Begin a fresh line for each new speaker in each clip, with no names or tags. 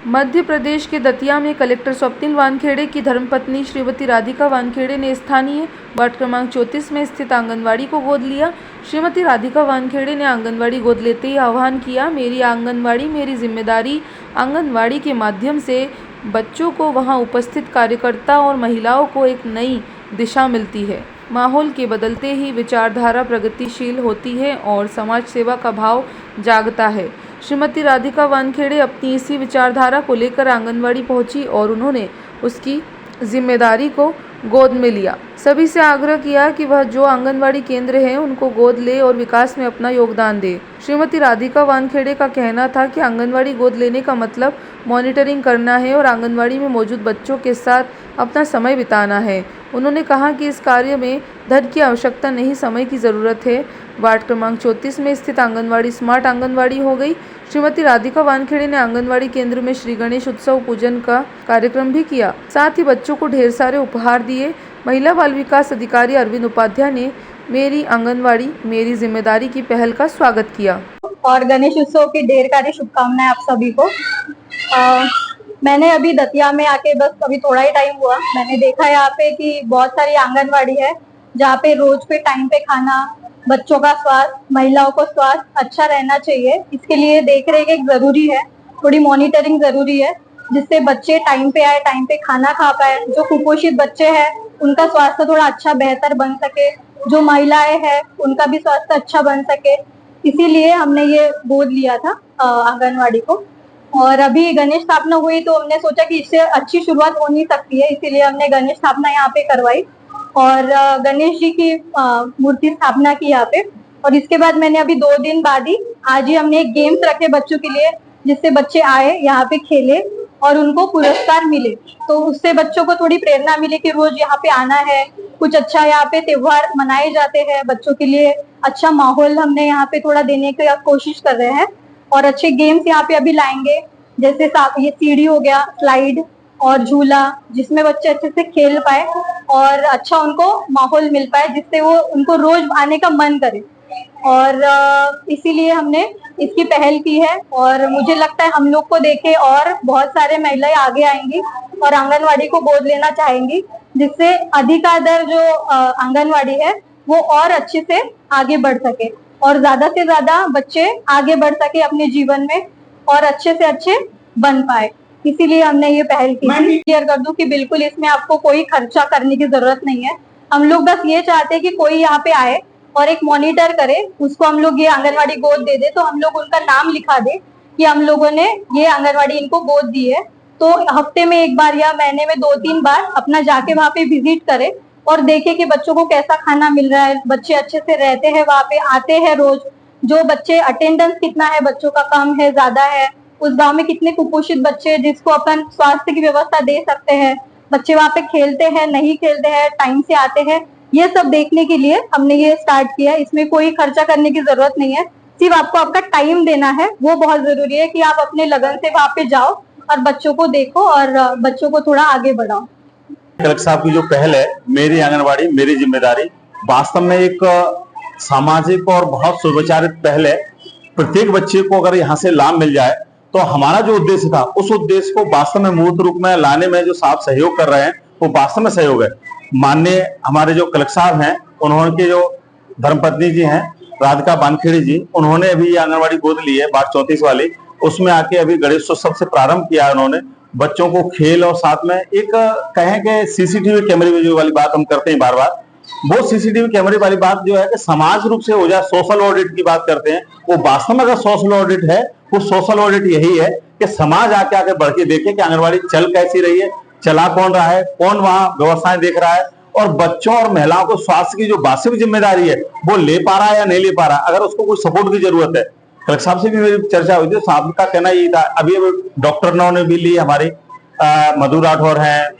मध्य प्रदेश के दतिया में कलेक्टर स्वप्निल वानखेड़े की धर्मपत्नी श्रीमती राधिका वानखेड़े ने स्थानीय वार्ड क्रमांक 34 में स्थित आंगनवाड़ी को गोद लिया। श्रीमती राधिका वानखेड़े ने आंगनवाड़ी गोद लेते ही आह्वान किया, मेरी आंगनवाड़ी मेरी जिम्मेदारी। आंगनवाड़ी के माध्यम से बच्चों को वहां उपस्थित कार्यकर्ता और महिलाओं को एक नई दिशा मिलती है। माहौल के बदलते ही विचारधारा प्रगतिशील होती है और समाज सेवा का भाव जागता है। श्रीमती राधिका वानखेड़े अपनी इसी विचारधारा को लेकर आंगनवाड़ी पहुंची और उन्होंने उसकी जिम्मेदारी को गोद में लिया। सभी से आग्रह किया कि वह जो आंगनवाड़ी केंद्र हैं उनको गोद ले और विकास में अपना योगदान दे। श्रीमती राधिका वानखेड़े का कहना था कि आंगनवाड़ी गोद लेने का मतलब मॉनिटरिंग करना है और आंगनवाड़ी में मौजूद बच्चों के साथ अपना समय बिताना है। उन्होंने कहा कि इस कार्य में धन की आवश्यकता नहीं, समय की ज़रूरत है। वार्ड क्रमांक 34 में स्थित आंगनवाड़ी स्मार्ट आंगनवाड़ी हो गई। श्रीमती राधिका वानखेड़े ने आंगनवाड़ी केंद्र में श्री गणेश उत्सव पूजन का कार्यक्रम भी किया, साथ ही बच्चों को ढेर सारे उपहार दिए। महिला बाल विकास अधिकारी अरविंद उपाध्याय ने मेरी आंगनवाड़ी मेरी जिम्मेदारी की पहल का स्वागत किया।
और गणेश उत्सव की ढेर सारी शुभकामनाएं आप सभी को। मैंने अभी दतिया में आके बस अभी थोड़ा ही टाइम हुआ, मैंने देखा यहाँ पे कि बहुत सारी आंगनवाड़ी है जहाँ पे रोज पे टाइम पे खाना, बच्चों का स्वास्थ्य, महिलाओं को स्वास्थ्य अच्छा रहना चाहिए, इसके लिए देख रेख एक जरूरी है, थोड़ी मॉनिटरिंग जरूरी है, जिससे बच्चे टाइम पे आए, टाइम पे खाना खा पाए। जो कुपोषित बच्चे हैं उनका स्वास्थ्य थोड़ा अच्छा बेहतर बन सके, जो महिलाएं हैं उनका भी स्वास्थ्य अच्छा बन सके, इसीलिए हमने ये गोद लिया था आंगनवाड़ी को। और अभी गणेश स्थापना हुई तो हमने सोचा कि इससे अच्छी शुरुआत हो नहीं सकती है, इसीलिए हमने गणेश स्थापना यहाँ पे करवाई और गणेश जी की मूर्ति स्थापना की यहाँ पे। और इसके बाद मैंने अभी 2 दिन बाद ही आज ही हमने एक गेम्स रखे बच्चों के लिए, जिससे बच्चे आए यहाँ पे खेले और उनको पुरस्कार मिले, तो उससे बच्चों को थोड़ी प्रेरणा मिले कि रोज यहाँ पे आना है, कुछ अच्छा यहाँ पे त्योहार मनाए जाते हैं, बच्चों के लिए अच्छा माहौल हमने यहाँ पे थोड़ा देने की कोशिश कर रहे हैं। और अच्छे गेम्स यहाँ पे अभी लाएंगे, जैसे ये सीढ़ी हो गया, स्लाइड और झूला, जिसमें बच्चे अच्छे से खेल पाए और अच्छा उनको माहौल मिल पाए, जिससे वो उनको रोज आने का मन करे। और इसीलिए हमने इसकी पहल की है और मुझे लगता है हम लोग को देखे और बहुत सारे महिलाएं आगे आएंगी और आंगनवाड़ी को गोद लेना चाहेंगी, जिससे अधिकादर जो आंगनवाड़ी है वो और अच्छे से आगे बढ़ सके और ज्यादा से ज्यादा बच्चे आगे बढ़ सके अपने जीवन में और अच्छे से अच्छे बन पाए। इसीलिए हमने ये पहल की। मैं क्लियर कर दूं कि बिल्कुल इसमें आपको कोई खर्चा करने की जरूरत नहीं है। हम लोग बस ये चाहते हैं कि कोई यहाँ पे आए और एक मॉनिटर करे, उसको हम लोग ये आंगनवाड़ी गोद दे दे, तो हम लोग उनका नाम लिखा दे कि हम लोगों ने ये आंगनवाड़ी इनको गोद दी है, तो हफ्ते में एक बार या महीने में 2-3 बार अपना जाके वहाँ पे विजिट करे और देखे कि बच्चों को कैसा खाना मिल रहा है, बच्चे अच्छे से रहते हैं, वहाँ पे आते हैं रोज, जो बच्चे अटेंडेंस कितना है बच्चों का, कम है ज्यादा है, उस गांव में कितने कुपोषित बच्चे जिसको अपन स्वास्थ्य की व्यवस्था दे सकते हैं, बच्चे वहाँ पे खेलते हैं नहीं खेलते हैं, टाइम से आते हैं, ये सब देखने के लिए हमने ये स्टार्ट किया है। इसमें कोई खर्चा करने की जरूरत नहीं है, सिर्फ आपको आपका टाइम देना है, वो बहुत जरूरी है कि आप अपने लगन से वहाँ पे जाओ और बच्चों को देखो और बच्चों को थोड़ा आगे बढ़ाओ।
कलेक्टर साहब की जो पहल है मेरी आंगनवाड़ी मेरी जिम्मेदारी, वास्तव में एक सामाजिक और बहुत सुविचारित पहल है। प्रत्येक बच्चे को अगर यहाँ से लाभ मिल जाए तो हमारा जो उद्देश्य था उस उद्देश्य को वास्तव में मूर्त रूप में लाने में जो साहब सहयोग कर रहे हैं वो वास्तव में सहयोग है। माननीय हमारे जो कलेक्टर साहब हैं, उन्होंने जो धर्मपत्नी जी हैं राधिका वानखेड़े जी, उन्होंने अभी आंगनवाड़ी गोद ली है वार्ड 34 वाली, उसमें आके अभी गणेशोत्सव से प्रारंभ किया उन्होंने। बच्चों को खेल और साथ में एक कहें कि सीसीटीवी कैमरे जो वाली बात हम करते हैं बार बार, वो सीसीटीवी कैमरे वाली बात जो है कि समाज रूप से हो जाए, सोशल ऑडिट की बात करते हैं, वो वास्तव में अगर सोशल ऑडिट है, वो सोशल ऑडिट यही है कि समाज आके आगे बढ़ के देखे कि आंगनवाड़ी चल कैसी रही है, चला कौन रहा है, कौन वहां व्यवस्थाएं देख रहा है और बच्चों और महिलाओं को स्वास्थ्य की जो वास्तविक जिम्मेदारी है वो ले पा रहा है या नहीं ले पा रहा, अगर उसको कोई सपोर्ट की जरूरत है। कलेक्टर साहब से भी मेरी चर्चा हुई थी, साहब का कहना यही था, अभी डॉक्टर ने भी ली, हमारी मधु राठौर है,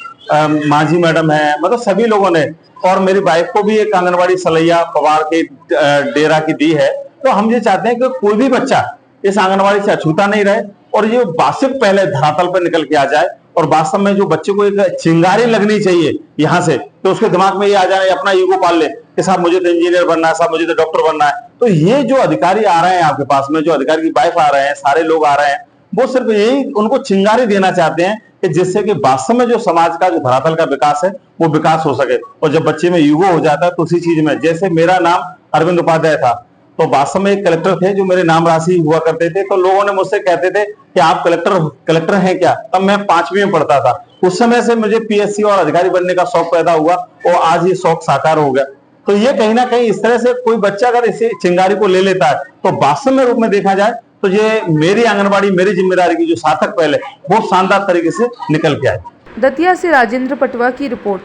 मांझी मैडम है, मतलब सभी लोगों ने, और मेरी वाइफ को भी एक आंगनवाड़ी सलैया पवार के डेरा की दी है। तो हम ये चाहते हैं कि कोई भी बच्चा इस आंगनवाड़ी से अछूता नहीं रहे और ये वास्तविक पहले धरातल पर निकल के आ जाए और वास्तव में जो बच्चे को एक चिंगारी लगनी चाहिए यहाँ से, तो उसके दिमाग में ये आ जाए, अपना ईगो पाल ले कि साहब मुझे तो इंजीनियर बनना है, साहब मुझे तो डॉक्टर बनना है। तो ये जो अधिकारी आ रहे हैं आपके पास में, जो अधिकारी की वाइफ आ रहे हैं, सारे लोग आ रहे हैं, वो सिर्फ यही उनको चिंगारी देना चाहते हैं कि जिससे कि वास्तव में जो समाज का जो धरातल का विकास है वो विकास हो सके। और जब बच्चे में ईगो हो जाता है तो उसी चीज में, जैसे मेरा नाम अरविंद उपाध्याय था तो वास्तव में एक कलेक्टर थे जो मेरे नाम राशि हुआ करते थे, तो लोगों ने मुझसे कहते थे कि आप कलेक्टर हैं क्या। तब मैं 5वीं में पढ़ता था। उस समय से मुझे पीएससी और अधिकारी बनने का शौक पैदा हुआ और आज ये शौक साकार हो गया। तो ये कहीं ना कहीं इस तरह से कोई बच्चा अगर इसे चिंगारी को ले लेता है तो वास्तव में रूप में देखा जाए तो ये मेरी आंगनबाड़ी मेरी जिम्मेदारी की जो सार्थक पहल है वो शानदार तरीके से निकल के आए।
दतिया से राजेंद्र पटवा की रिपोर्ट।